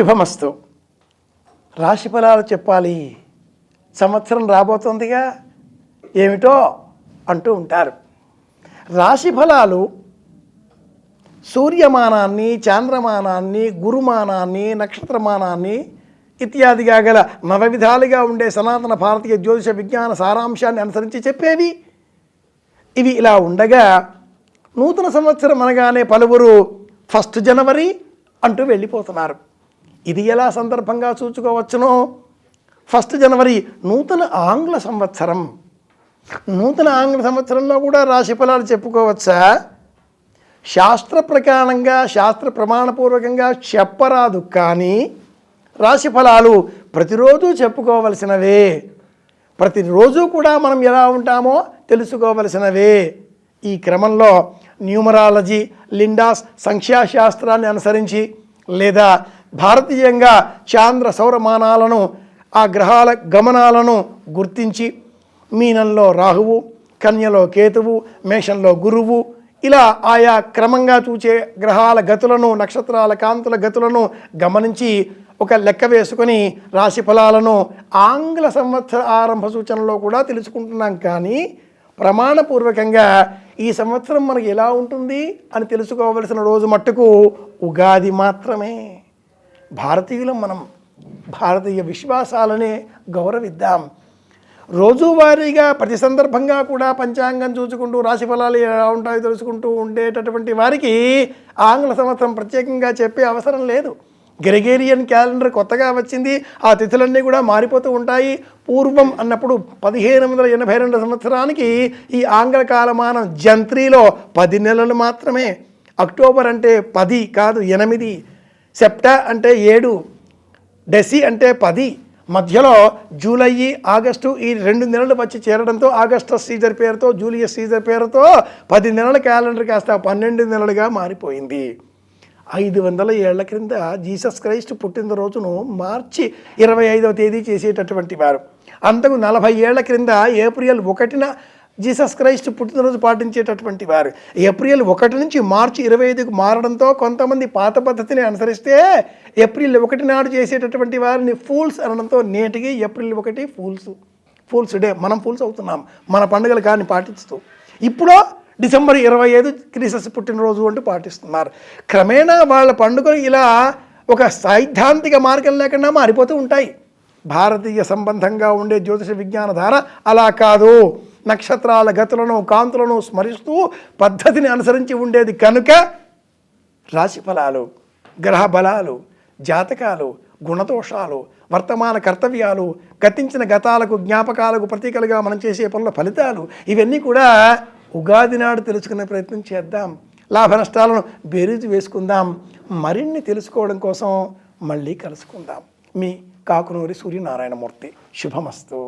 శుభమస్తు. రాశి ఫలాలు చెప్పాలి, సంవత్సరం రాబోతోందిగా, ఏమిటో అంటూ ఉంటారు. రాశి ఫలాలు సూర్యమానాన్ని, చాంద్రమానాన్ని, గురుమానాన్ని, నక్షత్రమానాన్ని ఇత్యాదిగా గల నవవిధాలుగా ఉండే సనాతన భారతీయ జ్యోతిష విజ్ఞాన సారాంశాన్ని అనుసరించి చెప్పేవి. ఇవి ఇలా ఉండగా నూతన సంవత్సరం అనగానే పలువురు 1 జనవరి అంటూ వెళ్ళిపోతున్నారు. ఇది ఎలా సందర్భంగా చూసుకోవచ్చునో, 1 జనవరి నూతన ఆంగ్ల సంవత్సరం. నూతన ఆంగ్ల సంవత్సరంలో కూడా రాశి ఫలాలు చెప్పుకోవచ్చా? శాస్త్ర ప్రకారంగా, శాస్త్ర ప్రమాణపూర్వకంగా చెప్పరాదు, కానీ రాశి ఫలాలు ప్రతిరోజు చెప్పుకోవలసినవే. ప్రతిరోజు కూడా మనం ఎలా ఉంటామో తెలుసుకోవలసినవే. ఈ క్రమంలో న్యూమరాలజీ, లిండాస్ సంఖ్యాశాస్త్రాన్ని అనుసరించి లేదా భారతీయంగా చాంద్ర సౌరమానాలను, ఆ గ్రహాల గమనాలను గుర్తించి మీనంలో రాహువు, కన్యలో కేతువు, మేషంలో గురువు, ఇలా ఆయా క్రమంగా చూచే గ్రహాల గతులను, నక్షత్రాల కాంతుల గతులను గమనించి ఒక లెక్క వేసుకొని రాశి ఫలాలను ఆంగ్ల సంవత్సర ఆరంభ సూచనలో కూడా తెలుసుకుంటున్నాం. కానీ ప్రమాణపూర్వకంగా ఈ సంవత్సరం మనకి ఎలా ఉంటుంది అని తెలుసుకోవలసిన రోజు మట్టుకు ఉగాది మాత్రమే. భారతీయులం మనం, భారతీయ విశ్వాసాలనే గౌరవిద్దాం. రోజువారీగా ప్రతి సందర్భంగా కూడా పంచాంగం చూసుకుంటూ రాశి ఫలాలు ఎలా ఉంటాయో తెలుసుకుంటూ ఉండేటటువంటి వారికి ఆంగ్ల సంవత్సరం ప్రత్యేకంగా చెప్పే అవసరం లేదు. గ్రెగేరియన్ క్యాలెండర్ కొత్తగా వచ్చింది, ఆ తిథులన్నీ కూడా మారిపోతూ ఉంటాయి. పూర్వం అన్నప్పుడు 1582 సంవత్సరానికి ఈ ఆంగ్ల కాలమానం జంత్రీలో 10 నెలలు మాత్రమే. అక్టోబర్ అంటే 10 కాదు 8, సెప్టా అంటే 7, డెసి అంటే 10, మధ్యలో జూలై, ఆగస్టు ఈ 2 నెలలు వచ్చి చేరడంతో ఆగస్టస్ సీజర్ పేరుతో, జూలియస్ సీజర్ పేరుతో 10 నెలల క్యాలెండర్ కాస్త 12 నెలలుగా మారిపోయింది. 500 ఏళ్ల క్రింద జీసస్ క్రైస్ట్ పుట్టినరోజును మార్చి 25వ తేదీ చేసేటటువంటి వారు. అంతకు 40 ఏళ్ల క్రింద ఏప్రిల్ 1న జీసస్ క్రైస్ట్ పుట్టినరోజు పాటించేటటువంటి వారు. ఏప్రిల్ 1 నుంచి మార్చి 25కు మారడంతో కొంతమంది పాత పద్ధతిని అనుసరిస్తే ఏప్రిల్ 1 నాడు చేసేటటువంటి వారిని ఫూల్స్ అనడంతో నేటికి ఏప్రిల్ 1 ఫూల్స్ డే. మనం ఫూల్స్ అవుతున్నాం మన పండుగలు కానీ పాటిస్తూ. ఇప్పుడు డిసెంబర్ 25 క్రీస్తు పుట్టినరోజు అంటూ పాటిస్తున్నారు. క్రమేణా వాళ్ళ పండుగలు ఇలా ఒక సైద్ధాంతిక మార్గం లేకుండా మారిపోతూ ఉంటాయి. భారతీయ సంబంధంగా ఉండే జ్యోతిష విజ్ఞాన ధార అలా కాదు. నక్షత్రాల గతులను, కాంతులను స్మరిస్తూ పద్ధతిని అనుసరించి ఉండేది కనుక రాశి ఫలాలు, గ్రహ బలాలు, జాతకాలు, గుణదోషాలు, వర్తమాన కర్తవ్యాలు, గతించిన గతాలకు, జ్ఞాపకాలకు ప్రతీకలుగా మనం చేసే పనుల ఫలితాలు, ఇవన్నీ కూడా ఉగాది నాడు తెలుసుకునే ప్రయత్నం చేద్దాం. లాభ నష్టాలను బేరీజు వేసుకుందాం. మరిన్ని తెలుసుకోవడం కోసం మళ్ళీ కలుసుకుందాం. మీ కాకునూరి సూర్యనారాయణమూర్తి. శుభమస్తు.